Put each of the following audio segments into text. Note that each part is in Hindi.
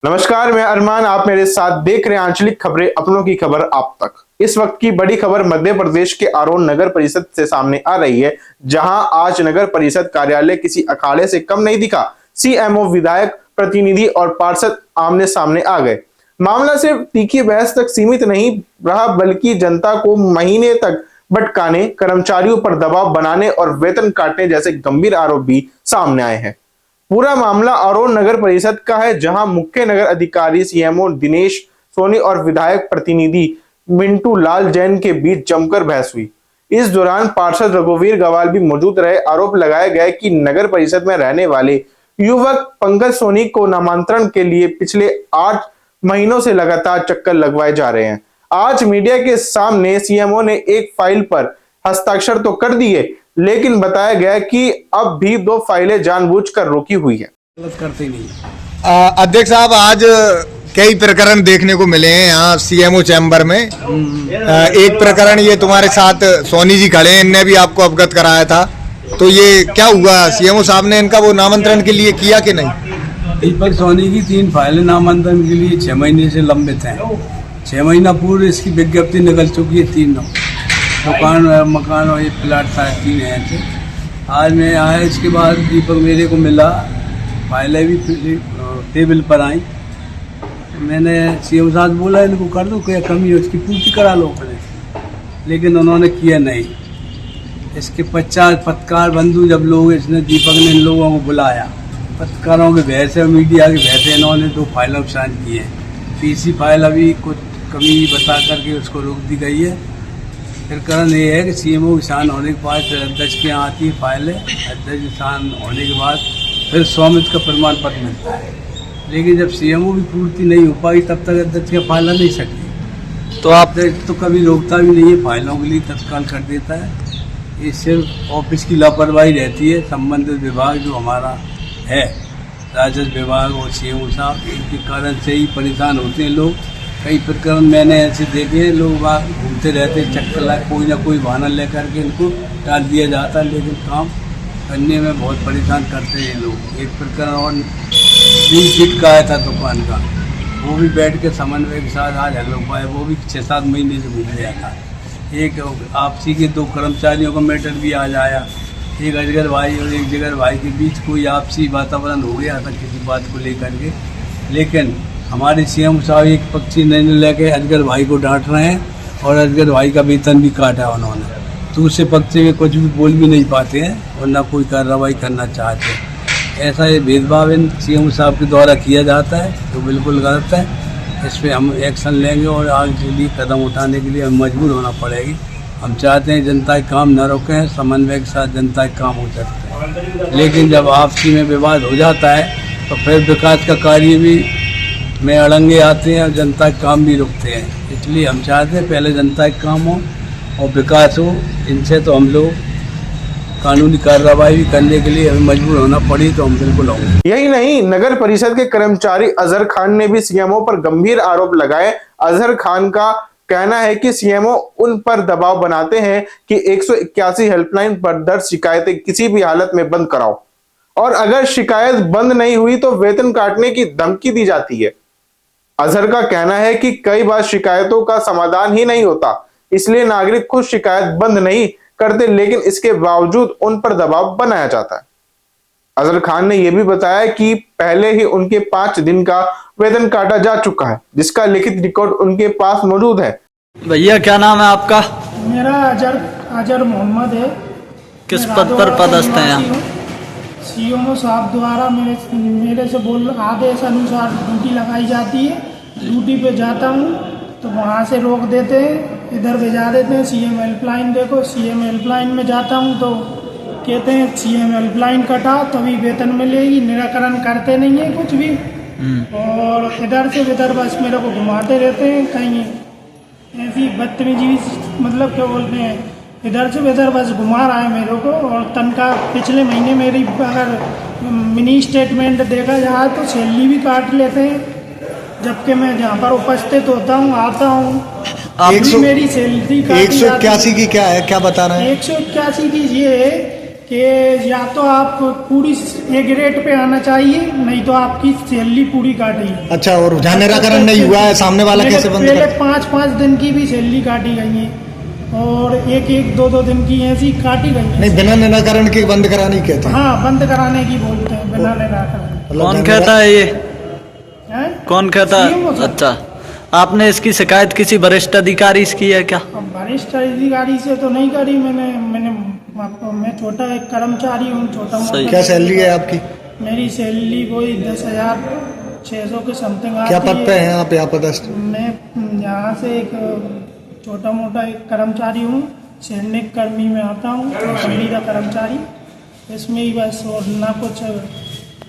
नमस्कार, मैं अरमान। आप मेरे साथ देख रहे हैं आंचलिक खबरें, अपनों की खबर आप तक। इस वक्त की बड़ी खबर मध्य प्रदेश के आरोन नगर परिषद से सामने आ रही है, जहां आज नगर परिषद कार्यालय किसी अखाड़े से कम नहीं दिखा। सीएमओ, विधायक, प्रतिनिधि और पार्षद आमने सामने आ गए। मामला सिर्फ तीखी बहस तक सीमित नहीं रहा, बल्कि जनता को महीने तक भटकाने, कर्मचारियों पर दबाव बनाने और वेतन काटने जैसे गंभीर आरोप भी सामने आए हैं। पूरा मामला आरोन नगर परिषद का है, जहां मुख्य नगर अधिकारी सीएमओ दिनेश सोनी और विधायक प्रतिनिधि मिंटू लाल जैन के बीच जमकर बहस हुई। इस दौरान पार्षद रघुवीर गवाल भी मौजूद रहे। आरोप लगाया गया कि नगर परिषद में रहने वाले युवक पंकज सोनी को नामांतरण के लिए पिछले 8 महीनों से लगातार चक्कर लगवाए जा रहे हैं। आज मीडिया के सामने सीएमओ ने एक फाइल पर हस्ताक्षर तो कर दिए, लेकिन बताया गया कि अब भी 2 फाइलें जानबूझकर रोकी हुई है। गलत करते नहीं। अध्यक्ष साहब, आज कई प्रकरण देखने को मिले हैं यहाँ सीएमओ चैम्बर में। एक प्रकरण ये तुम्हारे साथ सोनी जी खड़े हैं, इनने भी आपको अवगत कराया था, तो ये क्या हुआ? सीएमओ साहब ने इनका वो नामांतरण के लिए किया कि नहीं? दीपक सोनी की 3 फाइलें नामांतरण के लिए 6 महीने से लंबित हैं। 6 महीना पूर्व इसकी विज्ञप्ति निकल चुकी है। 3 दुकान मकान और ये प्लाट था, 3 हैं थे। आज मैं आया, इसके बाद दीपक मेरे को मिला, फाइलें भी टेबल पर आई। मैंने सीएम साहब बोला इनको कर दो, क्या कमी है उसकी पूर्ति करा लो अपने, लेकिन उन्होंने किया नहीं। इसके पश्चात पत्रकार बंधु जब लोग, इसने दीपक ने इन लोगों को बुलाया, पत्रकारों के बहस है, मीडिया के बहस है, इन्होंने 2 फाइलें साइन की हैं। तीसरी फाइल अभी कुछ कमी बता करके उसको रोक दी गई है। फिर कारण ये है कि सीएमओ किसान होने के बाद फिर अध्यक्ष के यहाँ आती है फाइलें, अध्यक्ष किसान होने के बाद फिर स्वामित्व का प्रमाण पत्र मिलता है। लेकिन जब सीएमओ भी पूर्ति नहीं हो पाई, तब तक अध्यक्ष का फाइल नहीं सकती। तो आप तो कभी रोकता भी नहीं है, फाइलों के लिए तत्काल कर देता है। ये सिर्फ ऑफिस की लापरवाही रहती है। संबंधित विभाग जो हमारा है, राजस्व विभाग और सीएमओ साहब, इनके कारण से ही परेशान होते हैं लोग। कई प्रकरण मैंने ऐसे देखे हैं, लोग घूमते रहते चक्कर ला, कोई ना कोई बहाना लेकर के इनको टाल दिया जाता है, लेकिन काम करने में बहुत परेशान करते हैं लोग। एक प्रकरण और 20 फीट का आया था दुकान का, वो भी बैठ के समन्वय के साथ आज हल हो पाया। वो भी 6-7 महीने से घूम गया था। एक आपसी के 2 कर्मचारियों का मैटर भी आज आया, एक अजगर भाई और एक जिगर भाई के बीच कोई आपसी वातावरण हो गया था किसी बात को लेकर के। लेकिन हमारे सीएम साहब एक पक्षी निर्णय लेके अजगर भाई को डांट रहे हैं और अजगर भाई का वेतन भी काटा उन्होंने। दूसरे पक्षी में कुछ भी बोल भी नहीं पाते हैं और ना कोई कार्रवाई करना चाहते। ऐसा ये भेदभाव इन सीएम साहब के द्वारा किया जाता है, तो बिल्कुल गलत है। इस पर हम एक्शन लेंगे और आगे के लिए कदम उठाने के लिए हम मजबूर होना पड़ेगी। हम चाहते हैं जनता के काम न रोकें, समन्वय के साथ जनता के काम हो सकते हैं। लेकिन जब आपसी में विवाद हो जाता है तो फिर विकास का कार्य भी में अड़ंगे आते हैं और जनता के काम भी रुकते हैं। इसलिए हम चाहते हैं पहले जनता के काम हो और विकास हो। इनसे तो हम लोग कानूनी कार्रवाई भी करने के लिए हमें मजबूर होना पड़ी, तो हम बिल्कुल होंगे। यही नहीं, नगर परिषद के कर्मचारी अजहर खान ने भी सीएमओ पर गंभीर आरोप लगाए। अजहर खान का कहना है कि सीएमओ उन पर दबाव बनाते हैं कि 181 हेल्पलाइन पर दर्ज शिकायतें किसी भी हालत में बंद कराओ, और अगर शिकायत बंद नहीं हुई तो वेतन काटने की धमकी दी जाती है। अजहर का कहना है कि कई बार शिकायतों का समाधान ही नहीं होता, इसलिए नागरिक खुद शिकायत बंद नहीं करते, लेकिन इसके बावजूद उन पर दबाव बनाया जाता है। अजहर खान ने यह भी बताया कि पहले ही उनके 5 दिन का वेतन काटा जा चुका है, जिसका लिखित रिकॉर्ड उनके पास मौजूद है। भैया क्या नाम है आपका? मेरा अजहर मोहम्मद है। किस पद पर पदस्थ हैं आप? सीएमओ साहब द्वारा मेरे से आदेश अनुसार ड्यूटी लगाई जाती है। ड्यूटी पे जाता हूँ तो वहाँ से रोक देते हैं, इधर भेजा देते हैं सीएम हेल्पलाइन देखो। सीएम हेल्पलाइन में जाता हूँ तो कहते हैं सीएम हेल्पलाइन कटाओ तभी वेतन मिलेगी, निराकरण करते नहीं है कुछ भी। और इधर से इधर बस मेरे को घुमाते रहते हैं, कहीं ऐसी बदतमीजी, मतलब क्या बोलते हैं, इधर से इधर बस घुमा रहा है मेरे को। और तनख्वाह पिछले महीने मेरी अगर मिनी स्टेटमेंट देखा जाए तो सैलरी भी काट लेते हैं, जबकि मैं जहाँ पर उपस्थित होता हूँ, आता हूँ, मेरी सैलरी 181 की क्या है, क्या बता रहे हैं? 181 की ये है कि या तो आप पूरी एक रेट पे आना चाहिए, नहीं तो आपकी सैलरी पूरी काटेगी। अच्छा, और जहाँ निराकरण नहीं हुआ है सामने वाला कैसे बंद पहले कर? 5-5 दिन की भी सैलरी काटी गई है और 1-2 दिन की ऐसी काटी गई है। नहीं, बिना निराकरण के बंद कराने कहते हैं। हाँ, बंद कराने की बोलते हैं, बिना निराकरण। कौन कहता है ये? हैं? कौन कहता CMO है? साहब। अच्छा, आपने इसकी शिकायत किसी वरिष्ठ अधिकारी से की है क्या? अब वरिष्ठ अधिकारी से तो नहीं करी मैं छोटा एक कर्मचारी हूँ, छोटा सही। मोटा। क्या सैलरी है आपकी? मेरी सैलरी वही 10,600 के समथिंग आती क्या पद पे हैं आप यहाँ पदस्थ? मैं यहाँ से एक छोटा मोटा एक कर्मचारी हूँ, सैनिक कर्मी में आता हूँ, संविदा कर्मचारी। इसमें ही बस, और ना कुछ,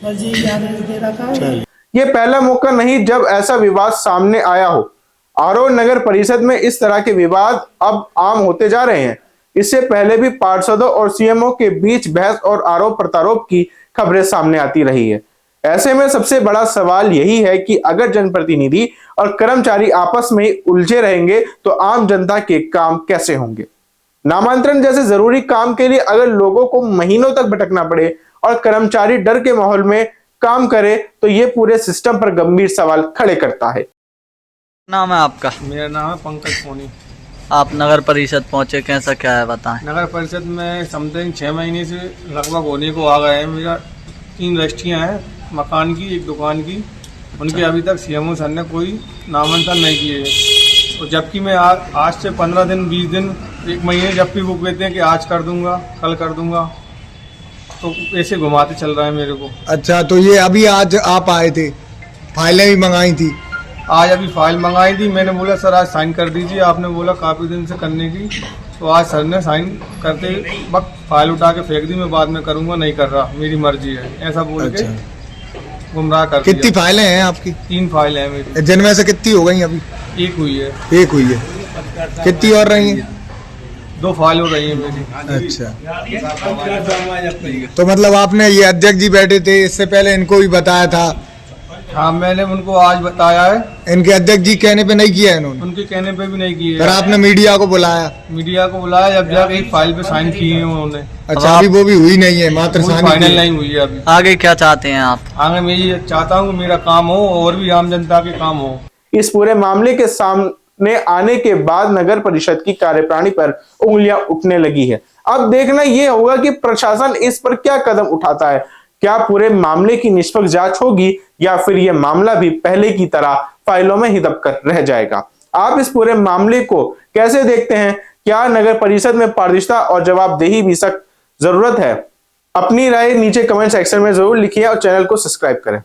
बस यही आदेश दे रखा है। ये पहला मौका नहीं जब ऐसा विवाद सामने आया हो। आरोन नगर परिषद में इस तरह के विवाद अब आम होते जा रहे हैं। इससे पहले भी पार्षदों और सीएमओ के बीच बहस और आरोप प्रत्यारोप की खबरें सामने आती रही है। ऐसे में सबसे बड़ा सवाल यही है कि अगर जनप्रतिनिधि और कर्मचारी आपस में उलझे रहेंगे तो आम जनता के काम कैसे होंगे। नामांतरण जैसे जरूरी काम के लिए अगर लोगों को महीनों तक भटकना पड़े और कर्मचारी डर के माहौल में काम करे तो ये पूरे सिस्टम पर गंभीर सवाल खड़े करता है। नाम है आपका? मेरा नाम है पंकज सोनी। आप नगर परिषद पहुंचे, कैसा क्या है बताएं? नगर परिषद में समथिंग 6 महीने से लगभग होने को आ गए हैं। मेरा 3 रजिस्ट्रियाँ हैं, मकान की, एक दुकान की। उनके अभी तक सीएमओ सर ने कोई नामांकन नहीं किए हैं। और जबकि मैं आज से 15 दिन, 20 दिन, 1 महीने जब भी वो कहते हैं कि आज कर दूंगा, कल कर दूंगा, तो ऐसे घुमाते चल रहा है मेरे को। अच्छा, तो ये अभी आज आप आए थे, फाइलें भी मंगाई थी? आज अभी फाइल मंगाई थी। मैंने बोला सर आज साइन कर दीजिए, आपने बोला काफ़ी दिन से करने की, तो आज सर ने साइन करते वक्त फाइल उठा के फेंक दी। मैं बाद में करूंगा, नहीं कर रहा, मेरी मर्जी है, ऐसा बोल के गुमराह कर दिया। कितनी फाइलें हैं आपकी? 3 फाइलें हैं मेरी। जिनमें से कितनी हो गई अभी? एक हुई है। एक हुई है, कितनी और रही हैं? 2 फाइल हो रही है मेरी। अच्छा, तो मतलब आपने ये अध्यक्ष जी बैठे थे, इससे पहले इनको भी बताया था? हाँ, मैंने उनको आज बताया है। इनके अध्यक्ष जी कहने पे नहीं किया है इन्होंने? उनके कहने पे भी नहीं किए। फिर आपने मीडिया को बुलाया? मीडिया को बुलाया, जब जाके एक फाइल पे साइन किए हैं उन्होंने। अच्छा, अभी वो भी हुई नहीं है, मात्र साइन फाइनल नहीं हुई है अभी। आगे क्या चाहते हैं आप? आगे मैं ये चाहता हूँ कि मेरा काम हो और भी आम जनता के काम हो। इस पूरे मामले के सामने आने के बाद नगर परिषद की कार्यप्रणाली पर उंगलियां उठने लगी है। अब देखना यह होगा कि प्रशासन इस पर क्या कदम उठाता है। क्या पूरे मामले की निष्पक्ष जांच होगी या फिर यह मामला भी पहले की तरह फाइलों में ही दबकर रह जाएगा। आप इस पूरे मामले को कैसे देखते हैं? क्या नगर परिषद में पारदर्शिता और जवाबदेही भी सख्त जरूरत है? अपनी राय नीचे कमेंट सेक्शन में जरूर लिखिए और चैनल को सब्सक्राइब करें।